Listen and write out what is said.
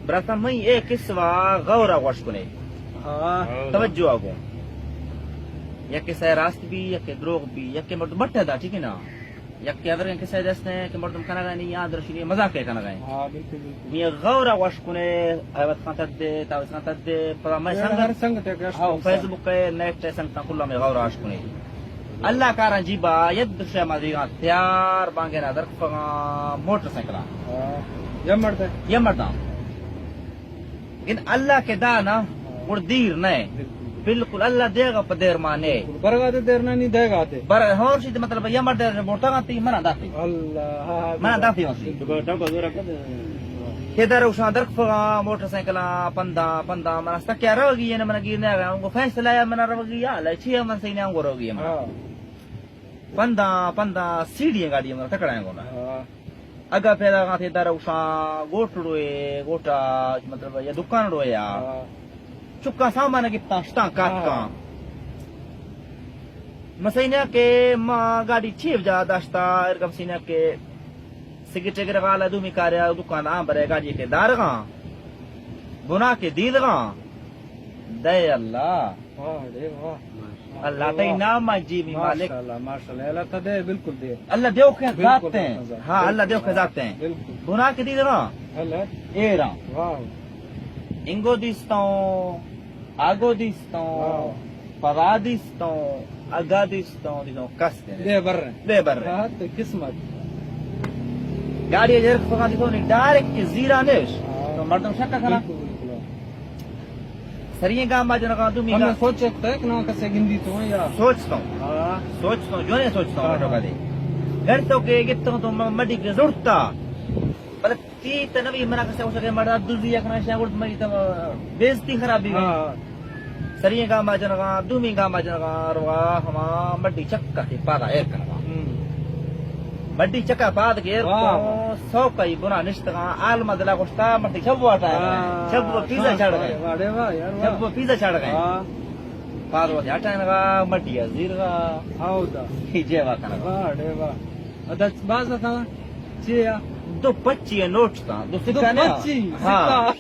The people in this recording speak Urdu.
براتم میں ایک اسوا غورا وشکنے توجہ آگو یک کسے راست بھی یک دروغ بھی یک مردم بٹھے دا ٹھیک ہے نا یک ادر کسے دسنے کہ مردم کنا گئے نہیں یاد رشی مذاق ہے کنا گئے می غورا وشکنے ایوت خان تدے تاوت خان تدے پر میں سنگت فیس بک نیٹ سنگتا کلا میں غورا وشکنے اللہ کا رنجیبا ید شے مادیگا تیار بانگے نا در موٹر سائیکلا یہ مردا لیکن اللہ کے دانا وہ دیر نہیں بالکل اللہ دے گا پدیر مانے برگاتے دیر نہیں دے گا تے بر ہور سی مطلب یہ مرد موٹا گاتی منع داتی اللہ منع داتی ہوسی کدھر اوشان در موٹر سائیکلا پندا منستا کیا روگی یہ من گیرنے آ گیا ان کو فیصلہ یا من روگی یا لچھی من سینے ان کو روگی من پندا سیڑھی گاڑی من تکڑائیں گو نا اگا پیدا گاتے در اوشان گوٹ روئے گوٹا مطلب یہ دکان روئے یا چکا سامان کتنا شتاں کات کا مسینا کے ماں گاڑی چھیف جا داشتا ارگم سینا کے سگریٹ گرغالا دومی کاریا دکان آم برے گاڑی کے دارگاں گناہ کے دیدگاں دے اللہ اللہ تی نام جیوی مالک ماشاءاللہ اللہ تا دے بالکل دے اللہ دیو کے ذات ہیں ہاں اللہ دیو کے ذات ہیں گناہ کے دیدگاں اللہ ایران واہ انگو دیستوں آگو دیستوں پوا دیستوں اگا دیستوں دیستوں کس دے بر رہے تو قسمت گاڑی جرک فقا دیکھو نہیں ڈائریکٹ زیرہ نیش تو مردم شکا کھنا سریے گاں با جنگا تمی ہمیں سوچ سکتا ہے کہ نا کسے گندی تو ہیں یا سوچتا ہوں جو نہیں سوچتا ہوں کا دے گھر تو کہ گتوں تو مڈی کے ضرورتا بلے تی تنوی منا کسے ہو سکے مردا دوزی اکنا شاہ ورد مری تو بیزتی خرابی گئی سریے گاں با جنگا دومی گاں با جنگا روا ہما مڈی چکا کے پادا ایر کرنا مڈی چکا پاد کے ایر کو سو کئی بنا نشتگاں آلما دلا گوشتا مڈی شبو آٹایا شبو پیزا چھاڑ گئے شبو پیزا چھاڑ گئے پاد وہ ہٹائیں گا مڈی ازیر گا آو دا جے وا کرنا واڑے واہ ادا باز تھا چیا 225 نوٹ تھا 2 سکہ ہاں